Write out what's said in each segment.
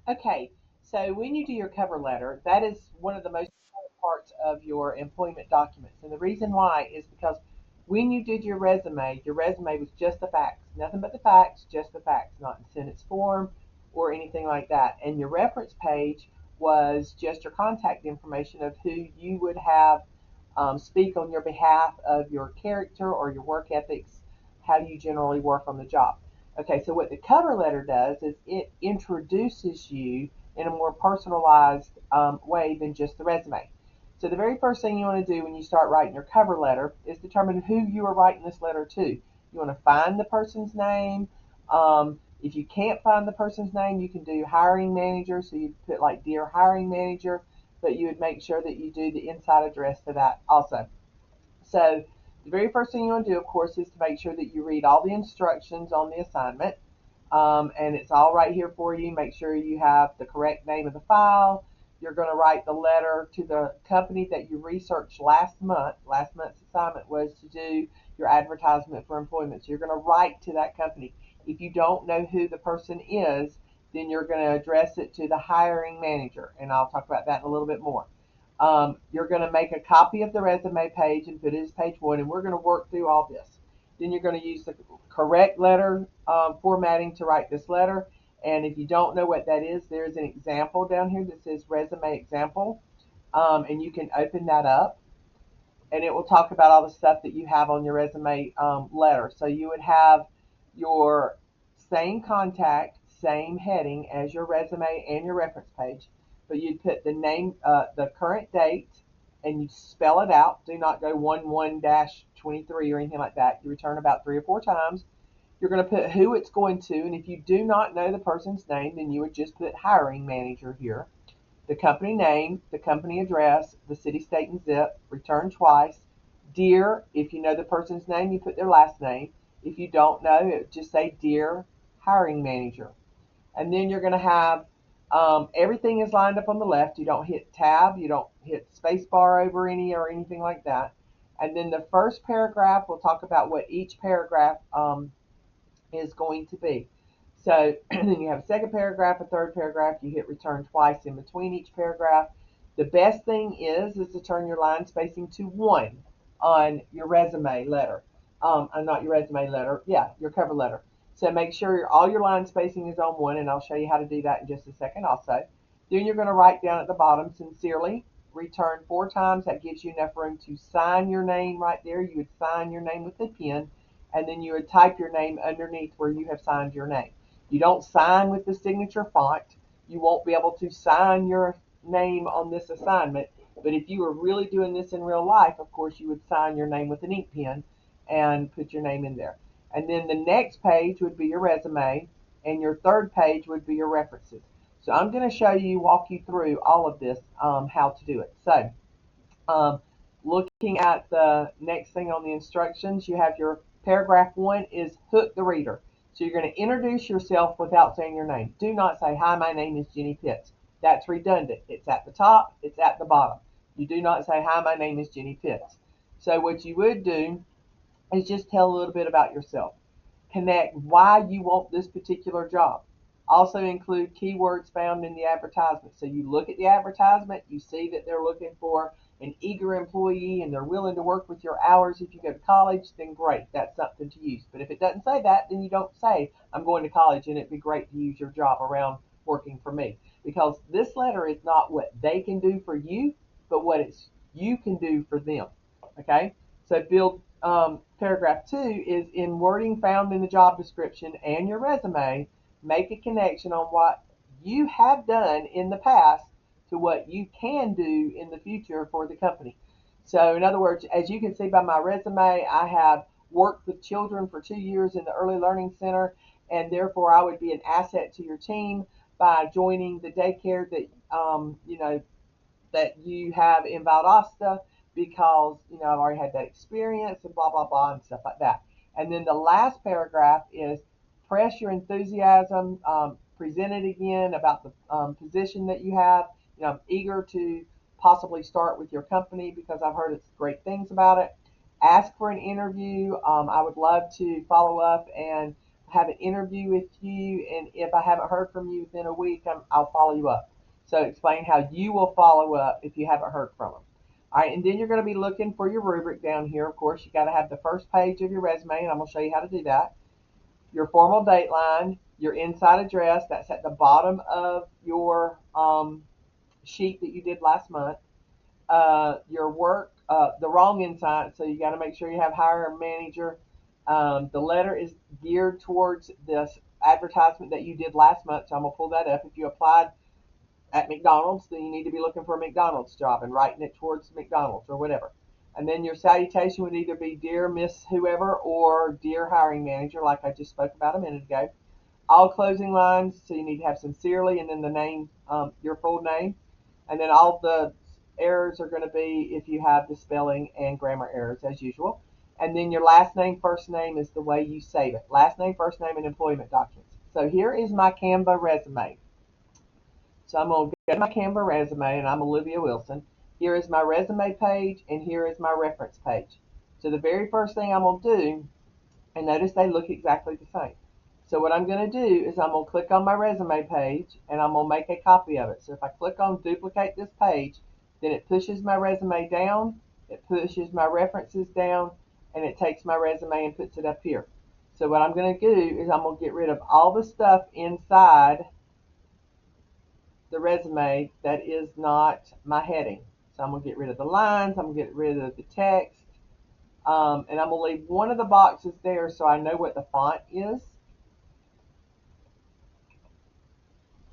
Okay, so when you do your cover letter, that is one of the most important parts of your employment documents. And the reason why is because when you did your resume was just the facts, nothing but the facts, just the facts, not in sentence form or anything like that. And your reference page was just your contact information of who you would have speak on your behalf of your character or your work ethics, how you generally work on the job. Okay, so what the cover letter does is it introduces you in a more personalized way than just the resume. So the very first thing you want to do when you start writing your cover letter is determine who you are writing this letter to. You want to find the person's name. If you can't find the person's name, you can do hiring manager. So you put like dear hiring manager, but you would make sure that you do the inside address to that also. So the very first thing you want to do, of course, is to make sure that you read all the instructions on the assignment. And it's all right here for you. Make sure you have the correct name of the file. You're going to write the letter to the company that you researched last month. Last month's assignment was to do your advertisement for employment. So you're going to write to that company. If you don't know who the person is, then you're going to address it to the hiring manager. And I'll talk about that in a little bit more. You're going to make a copy of the resume page and put it as page one, and we're going to work through all this. Then you're going to use the correct letter formatting to write this letter. And if you don't know what that is, there's an example down here that says resume example. And you can open that up and it will talk about all the stuff that you have on your resume letter. So you would have your same contact, same heading as your resume and your reference page, but you'd put the name, the current date, and you spell it out. Do not go 11-23 or anything like that. You return about 3 or 4 times. You're going to put who it's going to, and if you do not know the person's name, then you would just put hiring manager here. The company name, the company address, the city, state, and zip, return twice. Dear, if you know the person's name, you put their last name. If you don't know, just say Dear Hiring Manager. And then you're going to have everything is lined up on the left. You don't hit tab, you don't hit space bar over any or anything like that. And then the first paragraph will talk about what each paragraph is going to be. So then you have a second paragraph, a third paragraph. You hit return twice in between each paragraph. The best thing is to turn your line spacing to 1 on your resume letter. Not your resume letter, yeah, your cover letter. So make sure all your line spacing is on 1, and I'll show you how to do that in just a second also. Then you're going to write down at the bottom, sincerely, return 4 times. That gives you enough room to sign your name right there. You would sign your name with a pen, and then you would type your name underneath where you have signed your name. You don't sign with the signature font. You won't be able to sign your name on this assignment. But if you were really doing this in real life, of course, you would sign your name with an ink pen and put your name in there. And then the next page would be your resume, and your third page would be your references. So I'm going to show you, walk you through all of this, how to do it. So um, looking at the next thing on the instructions, you have your paragraph 1 is hook the reader. So you're going to introduce yourself without saying your name. Do not say, hi, my name is Jenny Pitts. That's redundant. It's at the top, it's at the bottom. You do not say, hi, my name is Jenny Pitts. So what you would do is just tell a little bit about yourself. Connect why you want this particular job. Also include keywords found in the advertisement. So you look at the advertisement, you see that they're looking for an eager employee and they're willing to work with your hours if you go to college, then great, that's something to use. But if it doesn't say that, then you don't say, I'm going to college and it'd be great to use your job around working for me. Because this letter is not what they can do for you, but what it's you can do for them. Okay? So build paragraph 2 is in wording found in the job description and your resume, make a connection on what you have done in the past to what you can do in the future for the company. So, in other words, as you can see by my resume, I have worked with children for 2 years in the Early Learning Center, and therefore I would be an asset to your team by joining the daycare that that you have in Valdosta because I've already had that experience and blah blah blah and stuff like that. And then the last paragraph is press your enthusiasm, present it again about the position that you have. I'm eager to possibly start with your company because I've heard it's great things about it. Ask for an interview. I would love to follow up and have an interview with you, and if I haven't heard from you within a week, I'll follow you up. So explain how you will follow up if you haven't heard from them. All right, and then you're going to be looking for your rubric down here. Of course, you got to have the first page of your resume, and I'm going to show you how to do that. Your formal dateline, your inside address, that's at the bottom of your sheet that you did last month. Your work, the wrong inside, so you got to make sure you have hire manager. The letter is geared towards this advertisement that you did last month, so I'm going to pull that up. If you applied at McDonald's, then you need to be looking for a McDonald's job and writing it towards McDonald's or whatever. And then your salutation would either be Dear Miss Whoever or Dear Hiring Manager, like I just spoke about a minute ago. All closing lines, so you need to have sincerely and then the name, your full name. And then all the errors are going to be if you have the spelling and grammar errors as usual. And then your last name, first name is the way you save it. Last name, first name, and employment documents. So here is my Canva resume. So I'm going to go to my Canva resume, and I'm Olivia Wilson. Here is my resume page, and here is my reference page. So the very first thing I'm going to do, and notice they look exactly the same. So what I'm going to do is I'm going to click on my resume page, and I'm going to make a copy of it. So if I click on duplicate this page, then it pushes my resume down, it pushes my references down, and it takes my resume and puts it up here. So what I'm going to do is I'm going to get rid of all the stuff inside the resume that is not my heading. So I'm going to get rid of the lines, I'm going to get rid of the text, and I'm going to leave one of the boxes there so I know what the font is,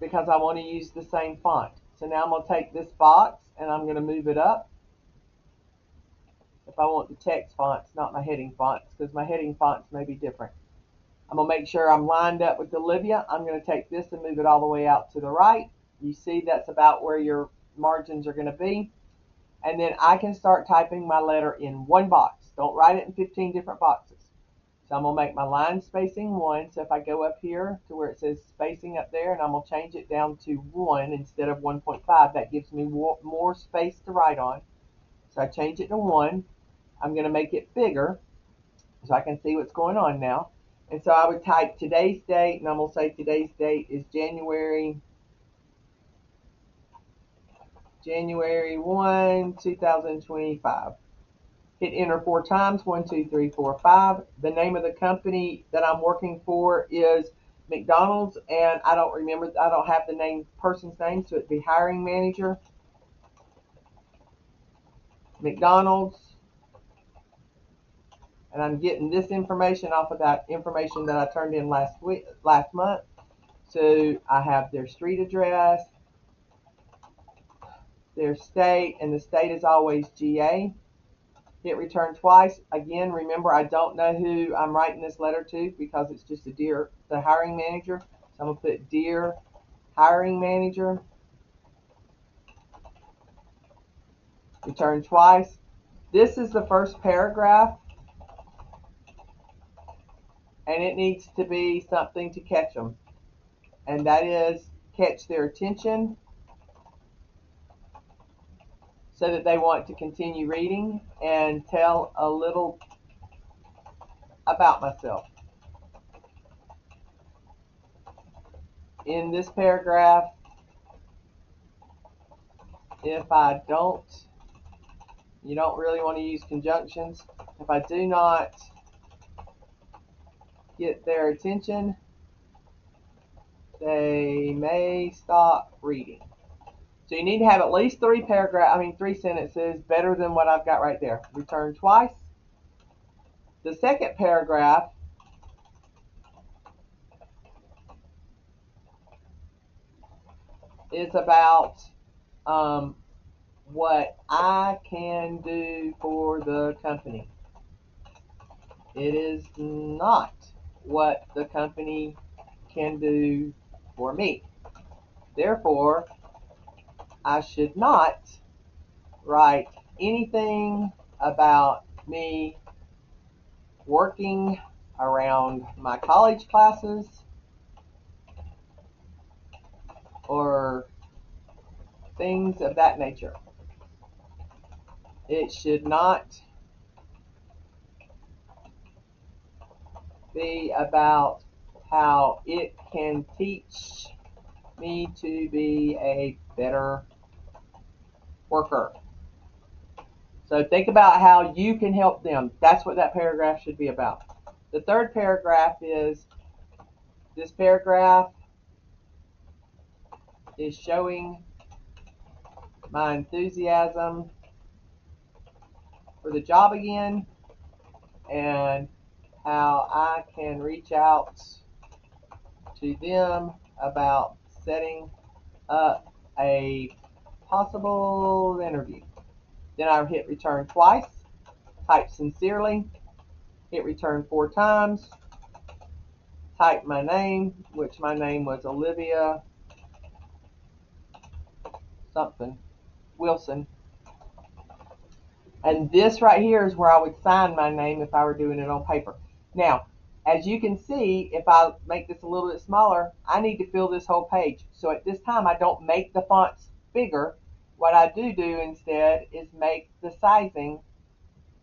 because I want to use the same font. So now I'm going to take this box and I'm going to move it up if I want the text fonts, not my heading fonts, because my heading fonts may be different. I'm going to make sure I'm lined up with Olivia. I'm going to take this and move it all the way out to the right. You see that's about where your margins are going to be. And then I can start typing my letter in one box. Don't write it in 15 different boxes. So I'm going to make my line spacing 1. So if I go up here to where it says spacing up there, and I'm going to change it down to 1 instead of 1.5, that gives me more space to write on. So I change it to 1. I'm going to make it bigger so I can see what's going on now. And so I would type today's date, and I'm going to say today's date is January 1, 2025. Hit enter 4 times, 1, 2, 3, 4, 5. The name of the company that I'm working for is McDonald's, and I don't have the person's name, so it'd be hiring manager, McDonald's, and I'm getting this information off of that information that I turned in last month. So I have their street address, their state, and the state is always GA. Hit return twice. Again, remember, I don't know who I'm writing this letter to because it's just the hiring manager. So I'm going to put Dear Hiring Manager. Return twice. This is the first paragraph, and it needs to be something to catch them. And that is catch their attention so that they want to continue reading, and tell a little about myself. In this paragraph, if you don't really want to use conjunctions. If I do not get their attention, they may stop reading. So you need to have at least 3 sentences, better than what I've got right there. Return twice. The second paragraph is about what I can do for the company. It is not what the company can do for me. Therefore, I should not write anything about me working around my college classes or things of that nature. It should not be about how it can teach me to be a better worker. So think about how you can help them. That's what that paragraph should be about. The third paragraph is, this paragraph is showing my enthusiasm for the job again, and how I can reach out to them about setting up a possible interview. Then I hit return twice, type sincerely, hit return 4 times, type my name, which my name was Olivia something Wilson. And this right here is where I would sign my name if I were doing it on paper. Now, as you can see, if I make this a little bit smaller, I need to fill this whole page. So at this time, I don't make the fonts bigger. What I do instead is make the sizing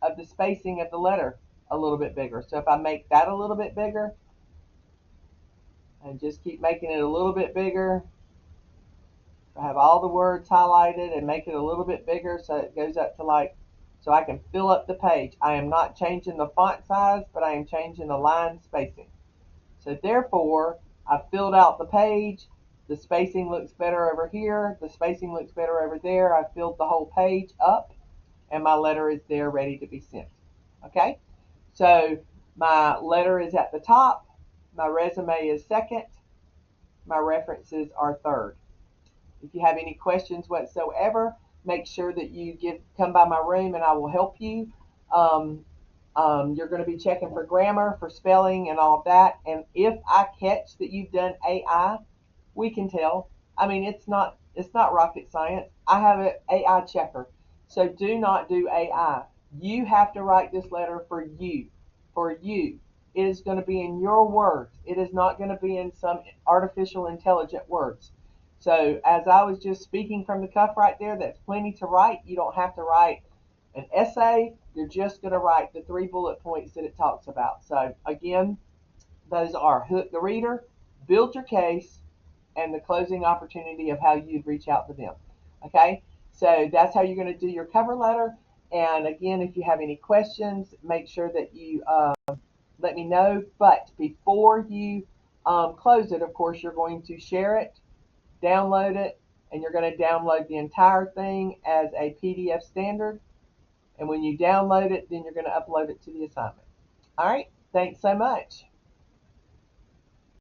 of the spacing of the letter a little bit bigger. So if I make that a little bit bigger, and just keep making it a little bit bigger, I have all the words highlighted and make it a little bit bigger so it goes up to like, so I can fill up the page. I am not changing the font size, but I am changing the line spacing. So therefore, I've filled out the page. The spacing looks better over here. The spacing looks better over there. I filled the whole page up, and my letter is there ready to be sent. Okay? So my letter is at the top. My resume is second. My references are third. If you have any questions whatsoever, make sure that you come by my room and I will help you. You're going to be checking for grammar, for spelling, and all of that. And if I catch that you've done AI, we can tell. I mean, it's not rocket science. I have an AI checker. So do not do AI. You have to write this letter for you. For you. It is going to be in your words. It is not going to be in some artificial intelligent words. So as I was just speaking from the cuff right there, that's plenty to write. You don't have to write an essay. You're just going to write the 3 bullet points that it talks about. So again, those are hook the reader, build your case, and the closing opportunity of how you'd reach out to them. Okay, so that's how you're going to do your cover letter. And again, if you have any questions, make sure that you let me know. But before you close it, of course, you're going to share it, download it, and you're going to download the entire thing as a PDF standard. And when you download it, then you're going to upload it to the assignment. All right, thanks so much.